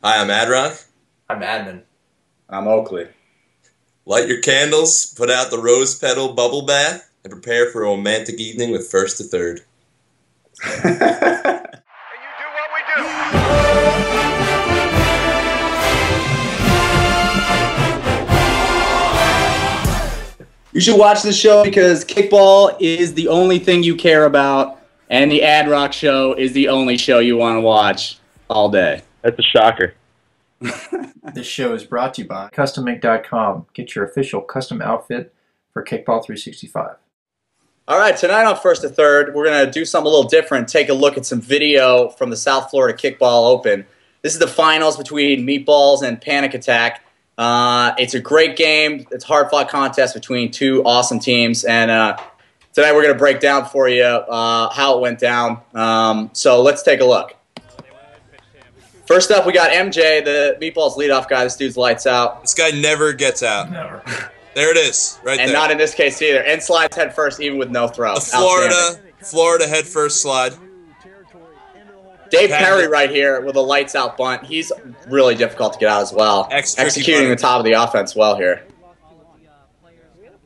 Hi, I'm Adrock. I'm Admin. I'm Oakley. Light your candles, put out the rose petal bubble bath, and prepare for a romantic evening with First to Third. And you do what we do. You should watch this show because kickball is the only thing you care about, and the Ad Rock show is the only show you want to watch all day. That's a shocker. This show is brought to you by CustomMake.com. Get your official custom outfit for Kickball 365. All right, tonight on First to Third, we're going to do something a little different, take a look at some video from the South Florida Kickball Open. This is the finals between Meatballs and Panic Attack. It's a great game. It's a hard-fought contest between two awesome teams, and tonight we're going to break down for you how it went down. So let's take a look. First up, we got MJ, the Meatballs leadoff guy. This dude's lights out. This guy never gets out. Never. There it is, right there. And not in this case either. And slides head first, even with no throw. The Florida head first slide. Dave Perry right here with a lights out bunt. He's really difficult to get out as well. Executing the top of the offense well here.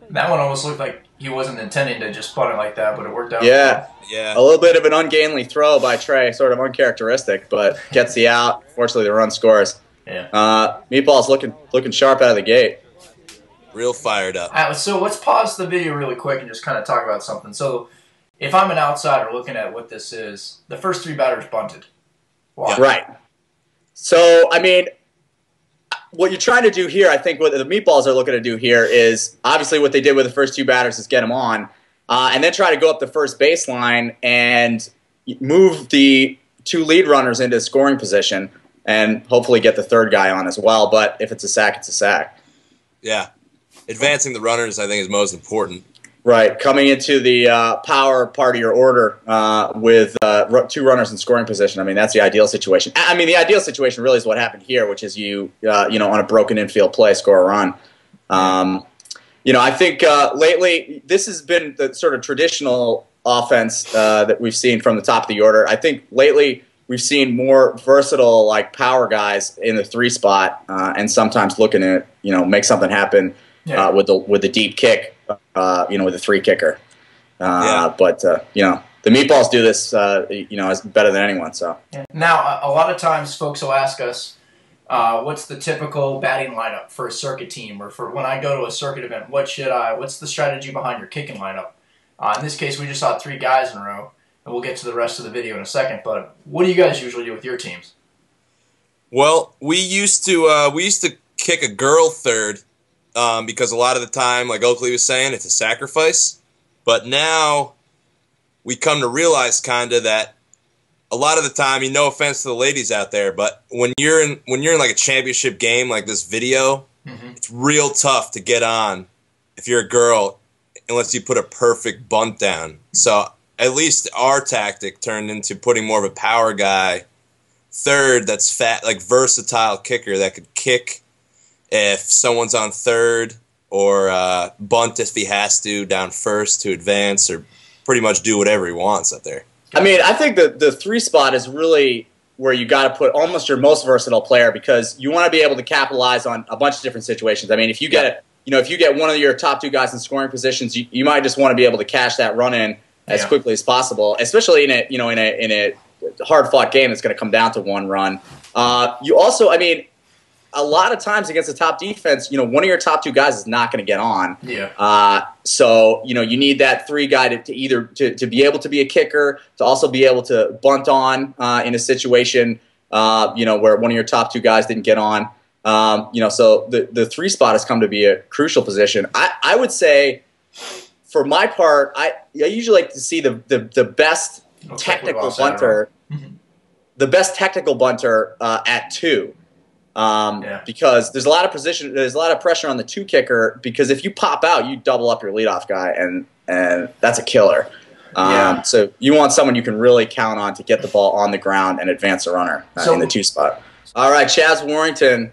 That one almost looked like he wasn't intending to just bunt it like that, but it worked out. Yeah. Yeah. A little bit of an ungainly throw by Trey, sort of uncharacteristic, but gets the out. Fortunately, the run scores. Yeah. Meatball's looking sharp out of the gate. Real fired up. So let's pause the video really quick and just kind of talk about something. So if I'm an outsider looking at what this is, the first three batters bunted. Why? Right. So, I mean, what you're trying to do here, I think what the Meatballs are looking to do here is obviously what they did with the first two batters is get them on, and then try to go up the first baseline and move the two lead runners into scoring position and hopefully get the third guy on as well. But if it's a sack, it's a sack. Yeah. Advancing the runners, I think, is most important. Right. Coming into the power part of your order with two runners in scoring position, I mean, that's the ideal situation. I mean, the ideal situation really is what happened here, which is you know, on a broken infield play, score a run. You know, I think lately this has been the sort of traditional offense that we've seen from the top of the order. I think lately we've seen more versatile, like, power guys in the three spot and sometimes looking to, you know, make something happen with the deep kick. You know, with a three kicker. But, you know, the Meatballs do this, you know, better than anyone. So Now, a lot of times folks will ask us, what's the typical batting lineup for a circuit team, or for when I go to a circuit event, what's the strategy behind your kicking lineup? In this case, we just saw three guys in a row, and we'll get to the rest of the video in a second. But what do you guys usually do with your teams? Well, we used to kick a girl third. Because a lot of the time, like Oakley was saying, it's a sacrifice. But now we come to realize kind of that a lot of the time, no offense to the ladies out there, but when you're in like a championship game like this video, it's real tough to get on if you're a girl unless you put a perfect bunt down. So at least our tactic turned into putting more of a power guy third that's fat, like versatile kicker that could kick if someone's on third, or bunt if he has to down first to advance, or pretty much do whatever he wants up there. I mean, I think the three spot is really where you got to put almost your most versatile player, because you want to be able to capitalize on a bunch of different situations. I mean, if you get if you get one of your top two guys in scoring positions, you might just want to be able to cash that run in as quickly as possible, especially in a hard fought game that's going to come down to one run. You also, I mean, a lot of times against a top defense, one of your top two guys is not going to get on. Yeah. So, you need that three guy to either to be able to be a kicker, to also be able to bunt on in a situation, where one of your top two guys didn't get on. So the three spot has come to be a crucial position. I would say, for my part, I usually like to see the best technical bunter, the best technical bunter at two. Because there's a lot of pressure on the two kicker, because if you pop out, you double up your leadoff guy, and that's a killer. So you want someone you can really count on to get the ball on the ground and advance a runner in the two spot. All right, Chaz Warrington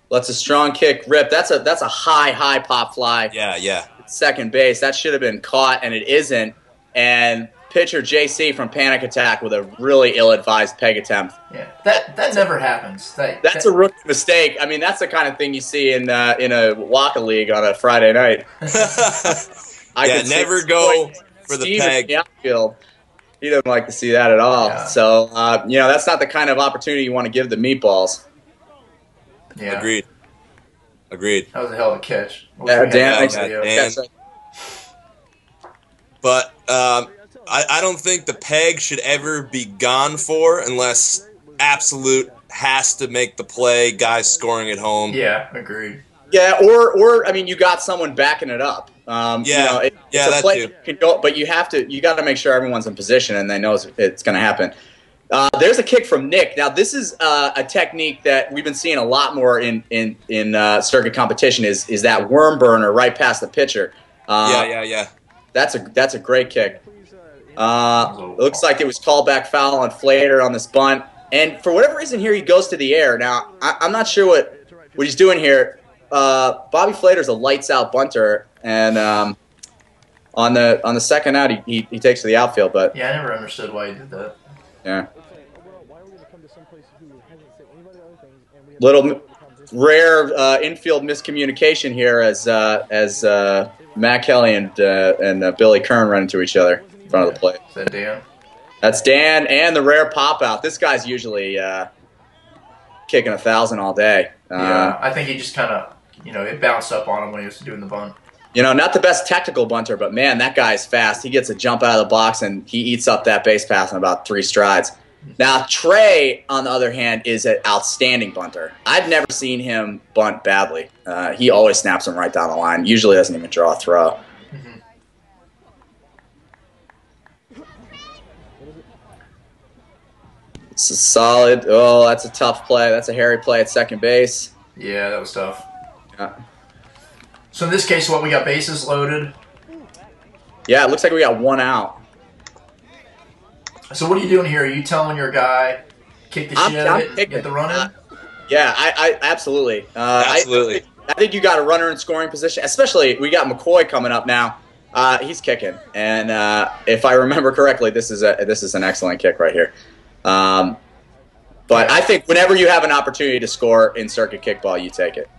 lets a strong kick rip. That's a high pop fly. Yeah. Second base. That should have been caught, and it isn't. And pitcher JC from Panic Attack with a really ill-advised peg attempt. Yeah, that never happens. That's a rookie mistake. I mean, that's the kind of thing you see in a Waka League on a Friday night. Yeah, never go for the peg. In the outfield, he doesn't like to see that at all. Yeah. So, that's not the kind of opportunity you want to give the meatballs. Yeah. Agreed. That was a hell of a catch. Yeah, Dan. But I don't think the peg should ever be gone for unless absolute has to make the play, guys scoring at home. Yeah, agreed. Yeah, or I mean, you got someone backing it up. That too. Can go, but you got to make sure everyone's in position and they know it's going to happen. There's a kick from Nick. Now, this is a technique that we've been seeing a lot more in circuit competition. Is that worm burner right past the pitcher? Yeah. That's a great kick. It looks like it was called back foul on Flater on this bunt, and for whatever reason here he goes to the air. Now I'm not sure what he's doing here. Bobby Flater's a lights out bunter, and on the second out he takes to the outfield. But yeah, I never understood why he did that. Yeah. Little rare infield miscommunication here as Matt Kelly and Billy Kern run into each other in front of the plate. Is that Dan? That's Dan, and the rare pop out. This guy's usually kicking 1,000 all day. Yeah, I think he just kind of, it bounced up on him when he was doing the bunt. Not the best technical bunter, but man, that guy's fast. He gets a jump out of the box and he eats up that base pass in about 3 strides. Now, Trey, on the other hand, is an outstanding bunter. I've never seen him bunt badly. He always snaps them right down the line. Usually doesn't even draw a throw. It's a solid. Oh, that's a tough play. That's a hairy play at second base. Yeah, that was tough. Yeah. So in this case, we got bases loaded. Yeah, it looks like we got 1 out. So what are you doing here? Are you telling your guy kick the shit out of it and get the run in? Yeah, I absolutely. Absolutely. I think you got a runner in scoring position, especially we got McCoy coming up now. He's kicking, and if I remember correctly, this is an excellent kick right here. But I think whenever you have an opportunity to score in circuit kickball, you take it.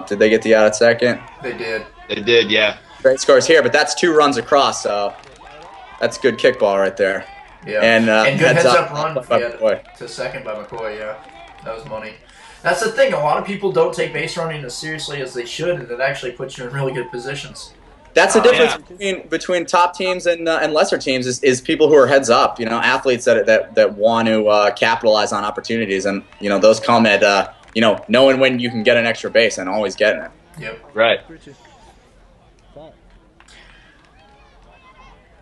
Did they get the out at second? They did. They did, yeah. Great scores here, but that's 2 runs across, so that's good kickball right there. Yeah, and good heads-up run by to second by McCoy, yeah. That was money. That's the thing. A lot of people don't take base running as seriously as they should, and it actually puts you in really good positions. That's the difference between top teams and lesser teams is people who are heads up. Athletes that want to capitalize on opportunities, and those come at knowing when you can get an extra base and always getting it. Yep. Right.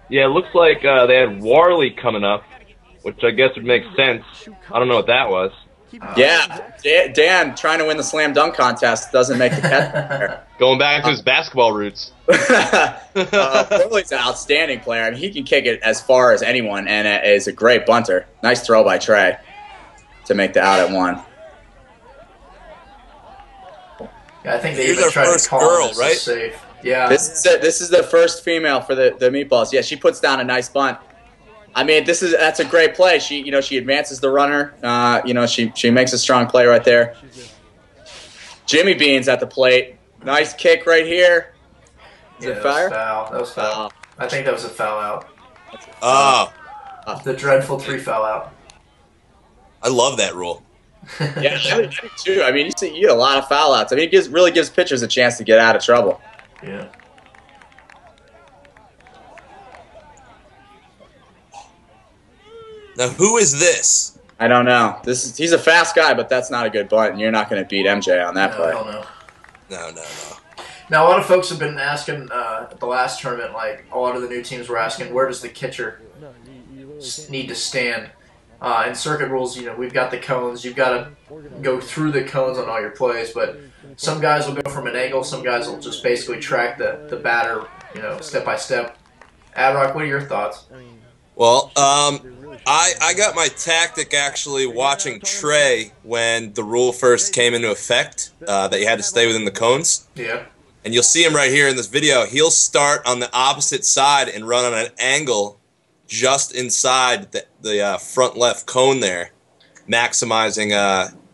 Yeah, it looks like they had Warley coming up, which I guess would make sense. I don't know what that was. Yeah, Dan trying to win the slam dunk contest doesn't make the cut there. Going back to his basketball roots. Warley's an outstanding player. I mean, he can kick it as far as anyone, and is a great bunter. Nice throw by Trey to make the out at 1. Yeah, I think they even tried to call this right? safe. Yeah. This is the first female for the meatballs. Yeah, she puts down a nice bunt. I mean, that's a great play. She advances the runner. She makes a strong play right there. Jimmy Bean's at the plate. Nice kick right here. Is it fire? That was foul. I think that was a foul out. Oh. The dreadful 3 foul out. I love that rule. Yeah, I do too. I mean, you get a lot of foul outs. I mean, it really gives pitchers a chance to get out of trouble. Yeah. Now, who is this? I don't know. He's a fast guy, but that's not a good bunt, and you're not going to beat MJ on that play. I don't know. No. Now, a lot of folks have been asking at the last tournament, like a lot of the new teams were asking, where does the catcher need to stand? In circuit rules, we've got the cones. You've got to go through the cones on all your plays, but some guys will go from an angle. Some guys will just basically track the batter, step by step. Adrock, what are your thoughts? Well, I got my tactic actually watching Trey when the rule first came into effect, that you had to stay within the cones. Yeah. And you'll see him right here in this video. He'll start on the opposite side and run on an angle just inside the front left cone there, maximizing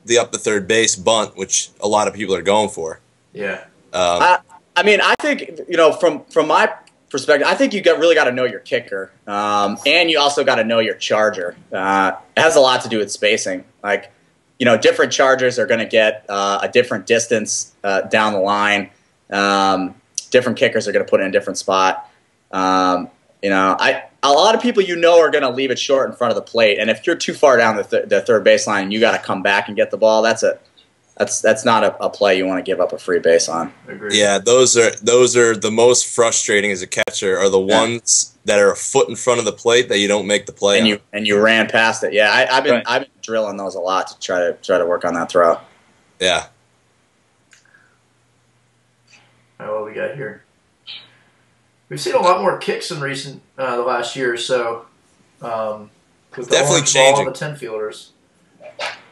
the up the third base bunt, which a lot of people are going for. Yeah. I mean, I think, from my perspective, I think you really got to know your kicker, and you also got to know your charger. It has a lot to do with spacing. Like, different chargers are going to get a different distance down the line. Different kickers are going to put it in a different spot. A lot of people are going to leave it short in front of the plate, and if you're too far down the third baseline and you got to come back and get the ball, that's not a play you want to give up a free base on. Agreed. Yeah, those are the most frustrating as a catcher are the ones that are a foot in front of the plate that you don't make the play and you ran past it. Yeah, I've been drilling those a lot to try to work on that throw. Yeah. All right, what we got here? We've seen a lot more kicks in recent the last year or so. With Definitely the changing. ball, the 10 fielders.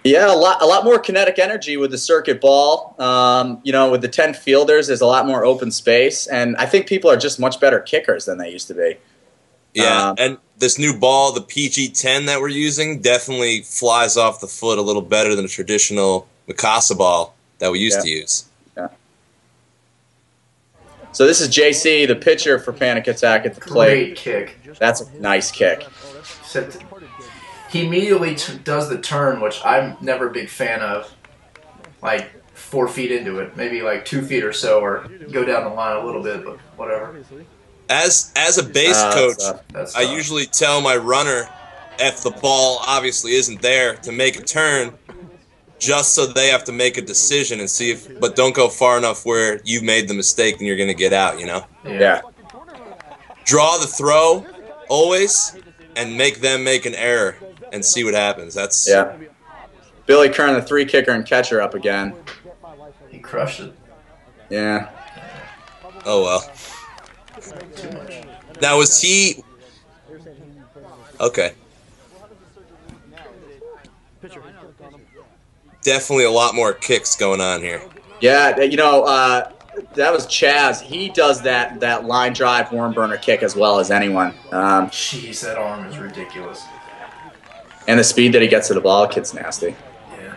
Yeah, a lot more kinetic energy with the circuit ball. With the 10 fielders, there's a lot more open space, and I think people are just much better kickers than they used to be. Yeah, and this new ball, the PG-10 that we're using, definitely flies off the foot a little better than a traditional Mikasa ball that we used to use. Yeah. So this is JC, the pitcher for Panic Attack at the plate. Great kick. That's a nice kick. He immediately does the turn, which I'm never a big fan of. Like 4 feet into it, maybe like 2 feet or so, or go down the line a little bit, but whatever. As a base coach, That's I tough. usually tell my runner if the ball obviously isn't there to make a turn, just so they have to make a decision and see but don't go far enough where you've made the mistake and you're going to get out. Yeah. Draw the throw always, and make them make an error and see what happens. Yeah. Billy Kern, the 3 kicker and catcher, up again. He crushed it. Yeah. Oh well. Too much. Now was he okay? Definitely a lot more kicks going on here. Yeah, that was Chaz. He does that line drive worm burner kick as well as anyone. Jeez, that arm is ridiculous. And the speed that he gets to the ball, kid's nasty. Yeah.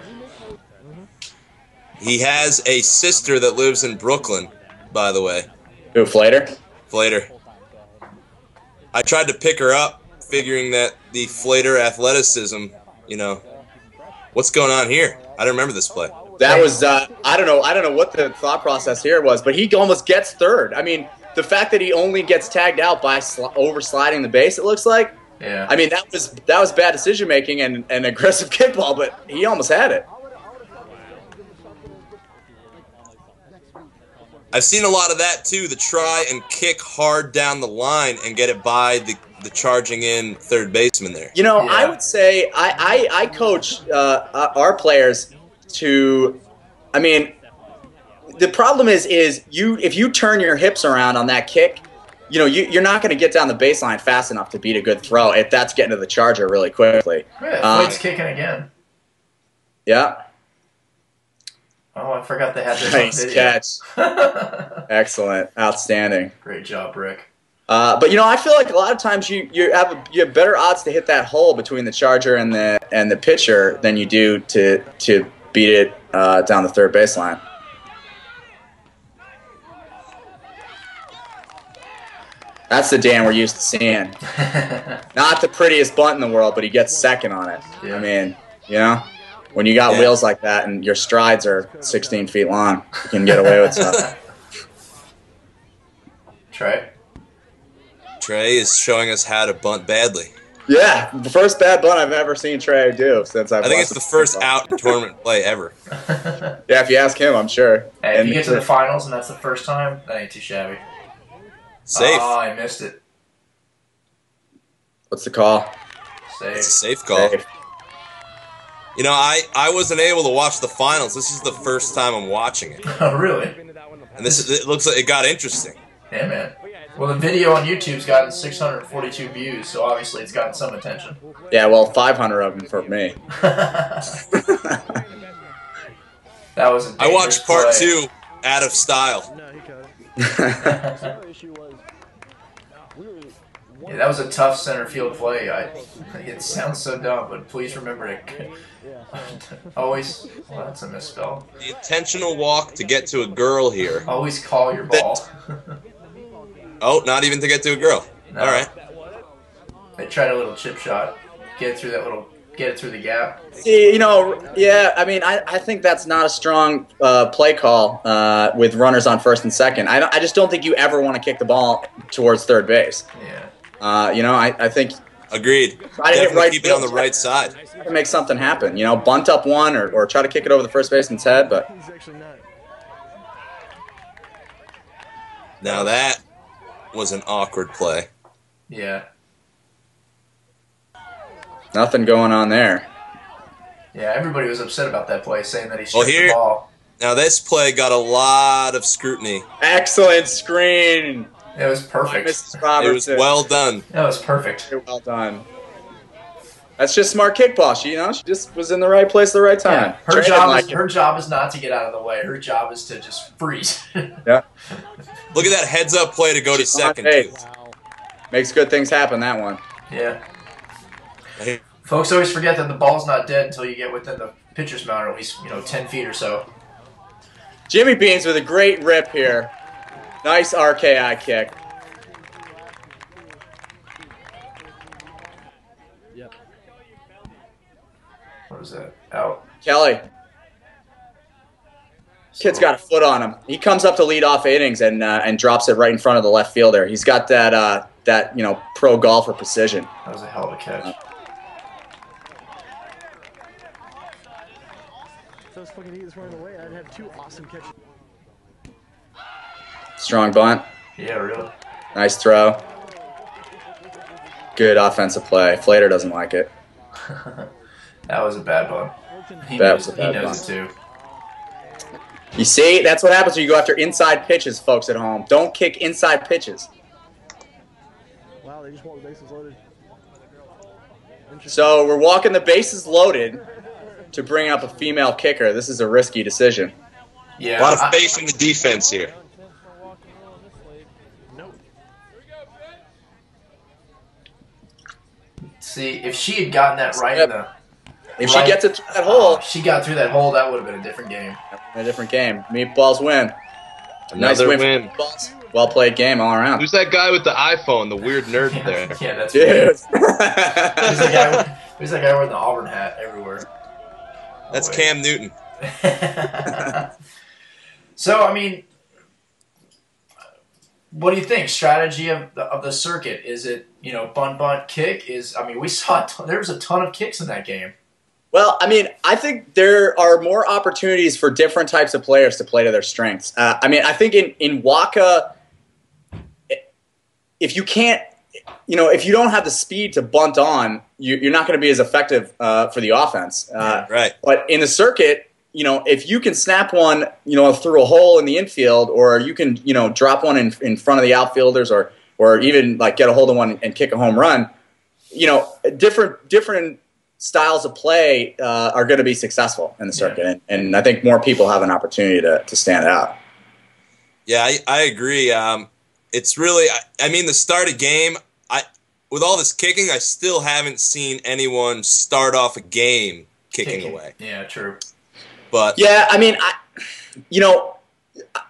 He has a sister that lives in Brooklyn, by the way. Who, Flater? Flater. I tried to pick her up, figuring that the Flater athleticism, what's going on here? I don't remember this play. That was I don't know what the thought process here was, but he almost gets third. I mean, the fact that he only gets tagged out by oversliding the base, it looks like. Yeah. I mean, that was bad decision making and aggressive kickball, but he almost had it. I've seen a lot of that too. The try and kick hard down the line and get it by the charging in third baseman there. I would say I coach our players to. I mean, the problem is if you turn your hips around on that kick, you're not going to get down the baseline fast enough to beat a good throw if that's getting to the charger really quickly. Yeah, Flate's kicking again. Yeah. Oh, I forgot they had this Nice on video. catch. Excellent. Outstanding. Great job, Rick. But I feel like a lot of times you have better odds to hit that hole between the charger and the pitcher than you do to beat it down the third baseline. That's the Dan we're used to seeing. Not the prettiest bunt in the world, but he gets second on it. Yeah. I mean, when you got wheels like that and your strides are 16 feet long, you can get away with stuff. Trey. Trey is showing us how to bunt badly. Yeah, the first bad bunt I've ever seen Trey do since I've I think watched it's the first out tournament play ever. Yeah, if you ask him, I'm sure. Hey, if you get to the finals and that's the first time, that ain't too shabby. Safe. Oh, I missed it. What's the call? Safe. It's a safe call. Safe. I wasn't able to watch the finals. This is the first time I'm watching it, Oh, really? and it looks like it got interesting. Yeah, man. Well, the video on YouTube's gotten 642 views, so obviously it's gotten some attention. Yeah, well, 500 of them for me. That was a I watched part play. 2 out of style. Yeah, that was a tough center field play. It sounds so dumb, but please remember to always. Well, that's a misspell. The intentional walk to get to a girl here. Always call your ball. Oh, not even to get to a girl. No. All right. They tried a little chip shot, get it through the gap. See, yeah, I mean, I think that's not a strong play call with runners on first and second. I just don't think you ever want to kick the ball towards third base. Yeah. I think Agreed. try to hit Definitely right keep it on the field, right side. try to make something happen. Bunt up one or try to kick it over the first baseman's head. But Now that was an awkward play. Yeah. nothing going on there. Yeah, everybody was upset about that play, saying that he Well, stripped the ball. Now this play got a lot of scrutiny. Excellent screen. It was perfect. Mrs. It was Robertson. well done. That was perfect. Very well done. That's just smart kickball. She just was in the right place at the right time. Yeah. Trey Her job is not to get out of the way. Her job is to just freeze. Yeah. Look at that heads-up play to go to She's on second. pace. Makes good things happen, that one. Yeah. Folks always forget that the ball's not dead until you get within the pitcher's mound, or at least 10 feet or so. Jimmy Beans with a great rip here. Nice RKI kick. What was that? Out. Kelly. Kid's got a foot on him. He comes up to lead off innings and drops it right in front of the left fielder. He's got that pro golfer precision. That was a hell of a catch. If I was fucking eat this running away, I'd have 2 awesome catches. Strong bunt. Yeah, really. Nice throw. Good offensive play. Flater doesn't like it. That was a bad one. He That knows, was a bad he knows one. it too. You see, that's what happens when you go after inside pitches, folks at home. Don't kick inside pitches. Wow, they just want the bases loaded. So we're walking the bases loaded to bring up a female kicker. This is a risky decision. Yeah. A lot of faith in the defense here. See, if she had gotten that right in the... If she gets it through that hole, if she got through that hole, that would have been a different game. a different game. Meatballs win. Nice Another win. win. For Meatballs. Well played game all around. Who's that guy with the iPhone, the weird nerd there? Yeah, that's Dude. Who's that guy wearing the Auburn hat everywhere? That's wait. Cam Newton. So, I mean, what do you think? Strategy of the circuit? Is it, bunt, kick? We saw there was a ton of kicks in that game. Well, I think there are more opportunities for different types of players to play to their strengths. I think in Waka, if you can't, if you don't have the speed to bunt on, you're not going to be as effective for the offense. Right. But in the circuit, if you can snap one, through a hole in the infield, or you can, drop one in front of the outfielders, or even like get a hold of one and kick a home run, different styles of play are going to be successful in the circuit, Yeah. and I think more people have an opportunity to stand out. Yeah, I agree. It's really, the start of game, with all this kicking, I still haven't seen anyone start off a game kicking away. Yeah, true. But Yeah,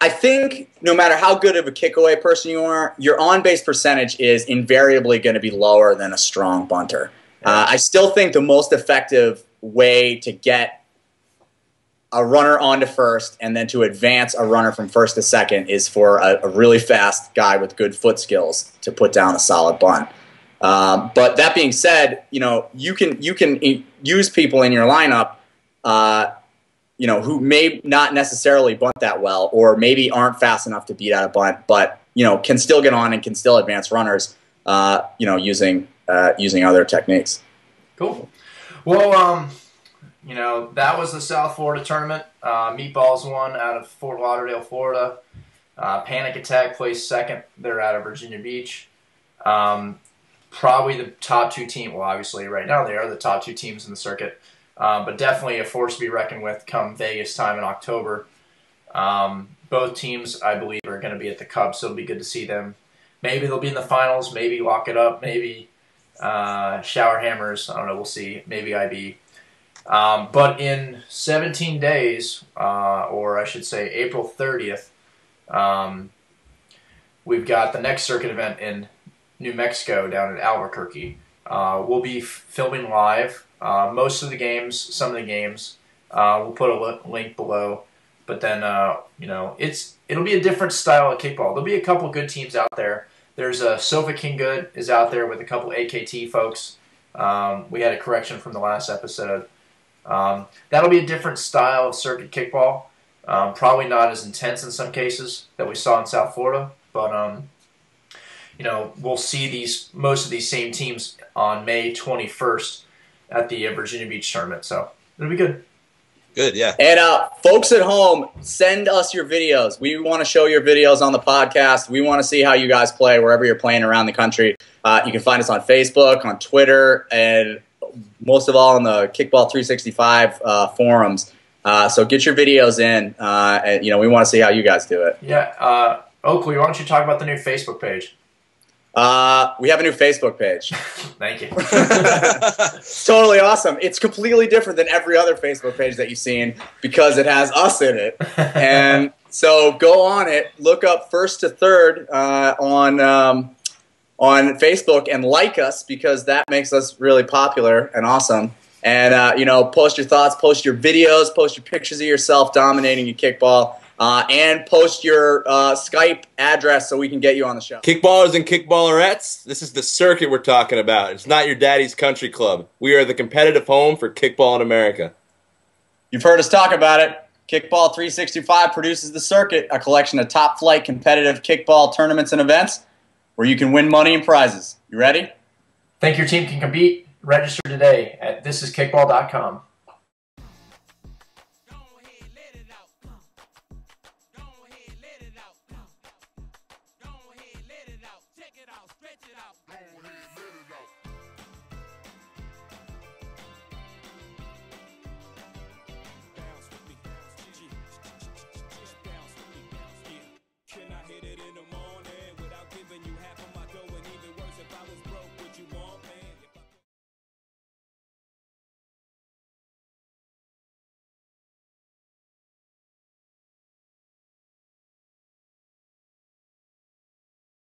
I think no matter how good of a kick-away person you are, your on-base percentage is invariably going to be lower than a strong bunter. I still think the most effective way to get a runner onto first and then to advance a runner from first to second is for a really fast guy with good foot skills to put down a solid bunt. But that being said, you can use people in your lineup, who may not necessarily bunt that well, or maybe aren't fast enough to beat out a bunt, but can still get on and can still advance runners, using other techniques. Cool. Well, that was the South Florida tournament. Meatballs won out of Fort Lauderdale, Florida. Panic Attack placed second. They're out of Virginia Beach. Probably the top 2 teams. Well, obviously, right now they are the top 2 teams in the circuit. But definitely a force to be reckoned with come Vegas time in October. Both teams, I believe, are going to be at the Cup, so it'll be good to see them maybe they'll be in the finals, maybe lock it up, maybe shower hammers. I don't know. We'll see. Maybe IB. But in 17 days, or I should say April 30th, we've got the next circuit event in New Mexico down in Albuquerque. We'll be filming live most of the games, some of the games. We'll put a link below. But then, it'll be a different style of kickball. There'll be a couple good teams out there. There's Sofa King Good is out there with a couple AKT folks. We had a correction from the last episode. That'll be a different style of circuit kickball. Probably not as intense in some cases that we saw in South Florida. But, we'll see most of these same teams on May 21st at the Virginia Beach tournament. So it'll be good. Good, yeah. And folks at home, send us your videos. We want to show your videos on the podcast. We want to see how you guys play wherever you're playing around the country. You can find us on Facebook, on Twitter, and most of all on the Kickball 365 forums. So get your videos in. And, we want to see how you guys do it. Yeah. Oakley, why don't you talk about the new Facebook page? We have a new Facebook page. Thank you. It's totally awesome. It's completely different than every other Facebook page that you've seen because it has us in it. And so go on it, look up First to Third on Facebook and like us because that makes us really popular and awesome. And, post your thoughts, post your videos, post your pictures of yourself dominating a kickball. And post your Skype address so we can get you on the show. Kickballers and kickballerettes, this is the circuit we're talking about. It's not your daddy's country club. We are the competitive home for kickball in America. You've heard us talk about it. Kickball 365 produces the circuit, a collection of top-flight competitive kickball tournaments and events where you can win money and prizes. You ready? Think your team can compete? Register today at thisiskickball.com.